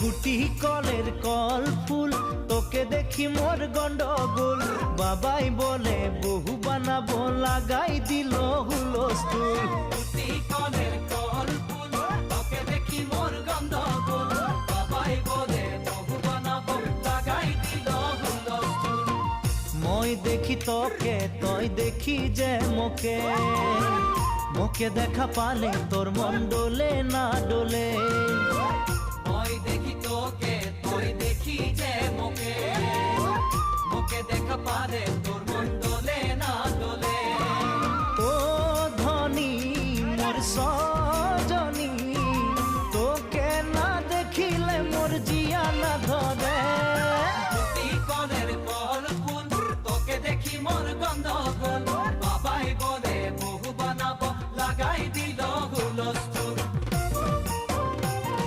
গুটি কলের কল ফুল, তোকে দেখি মোর গন্ডগোল। বাবাই বলে বহু বানাবো, লাগাই দিল হুলস্থুল। গুটি কলের কল ফুল, তোকে দেখি মোর গন্ডগোল। বাবাই বলে বহু বানাবো, লাগাই দিল হুলস্থুল। মই দেখি তোকে, তই দেখি যে মোকে, মোকে দেখা পালে তোর মন ডোলে না ডোলে।